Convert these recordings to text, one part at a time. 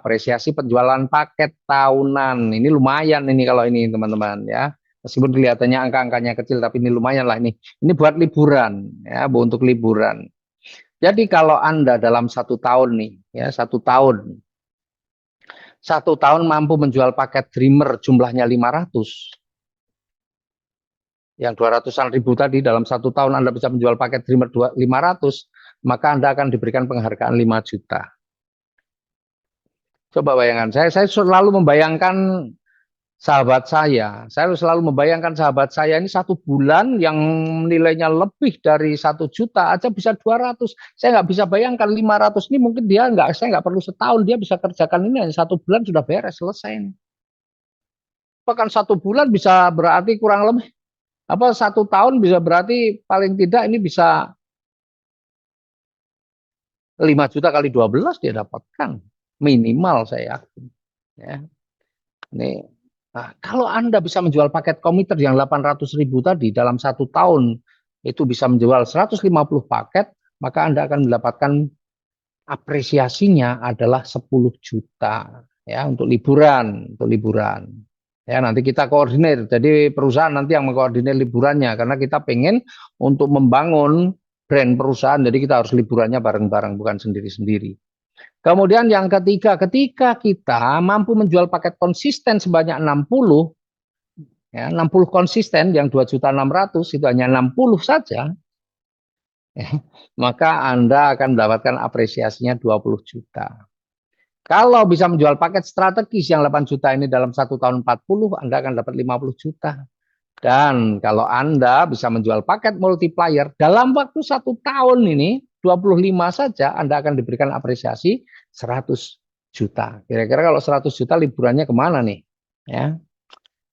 apresiasi penjualan paket tahunan. Ini lumayan ini kalau ini teman-teman ya. Meskipun kelihatannya angka-angkanya kecil, tapi ini lumayan lah ini. Ini buat liburan ya, untuk liburan. Jadi kalau Anda dalam 1 tahun nih, ya 1 tahun mampu menjual paket Dreamer jumlahnya 500, yang 200-an ribu tadi, dalam 1 tahun Anda bisa menjual paket Dreamer 500, maka Anda akan diberikan penghargaan 5 juta. Coba bayangkan, saya selalu membayangkan sahabat saya selalu membayangkan sahabat saya ini 1 bulan yang nilainya lebih dari 1 juta aja bisa 200. Saya nggak bisa bayangkan 500 ini, mungkin saya nggak perlu setahun, dia bisa kerjakan ini hanya 1 bulan sudah beres, selesai. Bahkan 1 bulan bisa berarti kurang lebih 1 tahun bisa berarti paling tidak ini bisa 5 juta kali 12 dia dapatkan minimal, saya yakin ya. Ini, nah, kalau Anda bisa menjual paket komiter yang 800 ribu tadi dalam 1 tahun itu bisa menjual 150 paket, maka Anda akan mendapatkan apresiasinya adalah 10 juta ya, untuk liburan. Ya, nanti kita koordinir. Jadi perusahaan nanti yang mengkoordinir liburannya, karena kita pengen untuk membangun brand perusahaan. Jadi kita harus liburannya bareng-bareng, bukan sendiri-sendiri. Kemudian yang ketiga, ketika kita mampu menjual paket konsisten sebanyak 60, ya, 60 konsisten, yang 2.600.000 itu hanya 60 saja, ya, maka Anda akan mendapatkan apresiasinya 20 juta. Kalau bisa menjual paket strategis yang 8 juta ini dalam 1 tahun 40, Anda akan dapat 50 juta. Dan kalau Anda bisa menjual paket multiplier dalam waktu 1 tahun ini, 25 saja, Anda akan diberikan apresiasi 100 juta. Kira-kira kalau 100 juta liburannya kemana nih? Ya,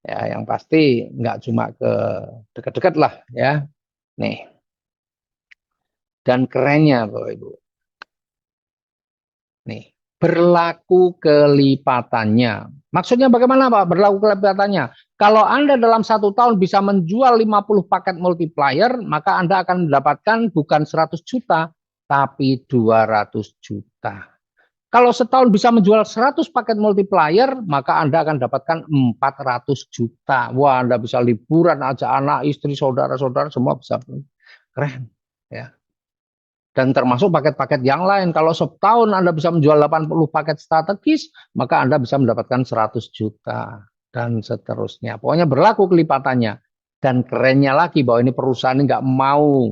yang pasti nggak cuma ke dekat-dekat lah ya. Nih. Dan kerennya Bapak Ibu. Nih, berlaku kelipatannya. Maksudnya bagaimana Pak berlaku kelipatannya? Kalau Anda dalam 1 tahun bisa menjual 50 paket multiplier, maka Anda akan mendapatkan bukan 100 juta, tapi 200 juta. Kalau setahun bisa menjual 100 paket multiplier, maka Anda akan dapatkan 400 juta. Wah, Anda bisa liburan aja, anak, istri, saudara-saudara, semua bisa. Keren. Ya. Dan termasuk paket-paket yang lain. Kalau setahun Anda bisa menjual 80 paket strategis, maka Anda bisa mendapatkan 100 juta. Dan seterusnya. Pokoknya berlaku kelipatannya. Dan kerennya lagi bahwa ini perusahaan ini nggak mau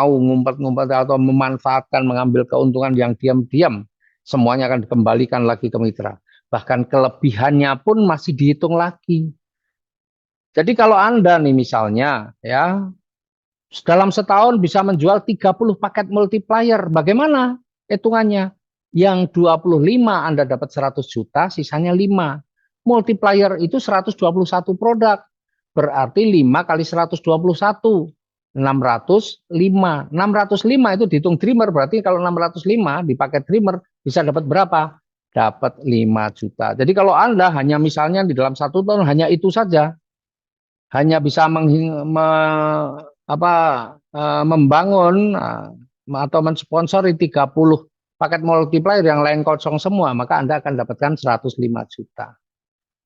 ngumpet-ngumpet atau memanfaatkan, mengambil keuntungan yang diam-diam. Semuanya akan dikembalikan lagi ke mitra. Bahkan kelebihannya pun masih dihitung lagi. Jadi kalau Anda nih misalnya ya, dalam setahun bisa menjual 30 paket multiplier. Bagaimana hitungannya? Yang 25 Anda dapat 100 juta, sisanya 5. Multiplier itu 121 produk. Berarti 5 kali 121. 605. 605 itu dihitung Dreamer. Berarti kalau 605 di paket Dreamer bisa dapat berapa? Dapat 5 juta. Jadi kalau Anda hanya misalnya di dalam 1 tahun hanya itu saja, hanya bisa membangun atau mensponsori 30 paket multiplier yang lain kosong semua, maka Anda akan dapatkan 105 juta.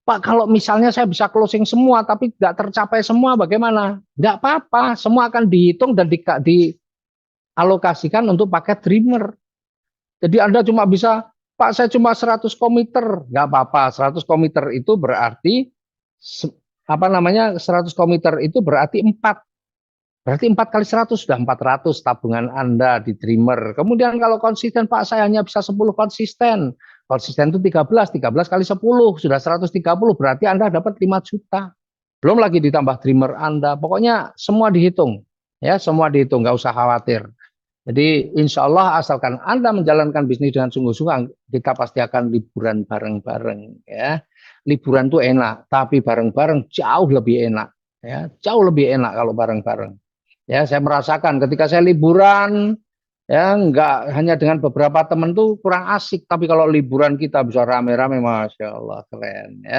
Pak, kalau misalnya saya bisa closing semua tapi nggak tercapai semua, bagaimana? Nggak apa-apa, semua akan dihitung dan dialokasikan untuk paket Dreamer. Jadi Anda cuma bisa, Pak saya cuma 100 komiter, nggak apa-apa. 100 komiter itu berarti 100 komiter itu berarti 4. Berarti 4 kali 100 sudah 400 tabungan Anda di Dreamer. Kemudian kalau konsisten, Pak saya hanya bisa 10 konsisten. Konsisten itu 13 kali 10 sudah 130, berarti Anda dapat 5 juta. Belum lagi ditambah Dreamer Anda. Pokoknya semua dihitung. Ya, semua dihitung, nggak usah khawatir. Jadi insya Allah asalkan Anda menjalankan bisnis dengan sungguh-sungguh, kita pasti akan liburan bareng-bareng ya. Liburan itu enak, tapi bareng-bareng jauh lebih enak ya. Jauh lebih enak kalau bareng-bareng. Ya, saya merasakan ketika saya liburan ya, nggak hanya dengan beberapa teman tuh kurang asik, tapi kalau liburan kita bisa rame-rame, Masya Allah, keren ya.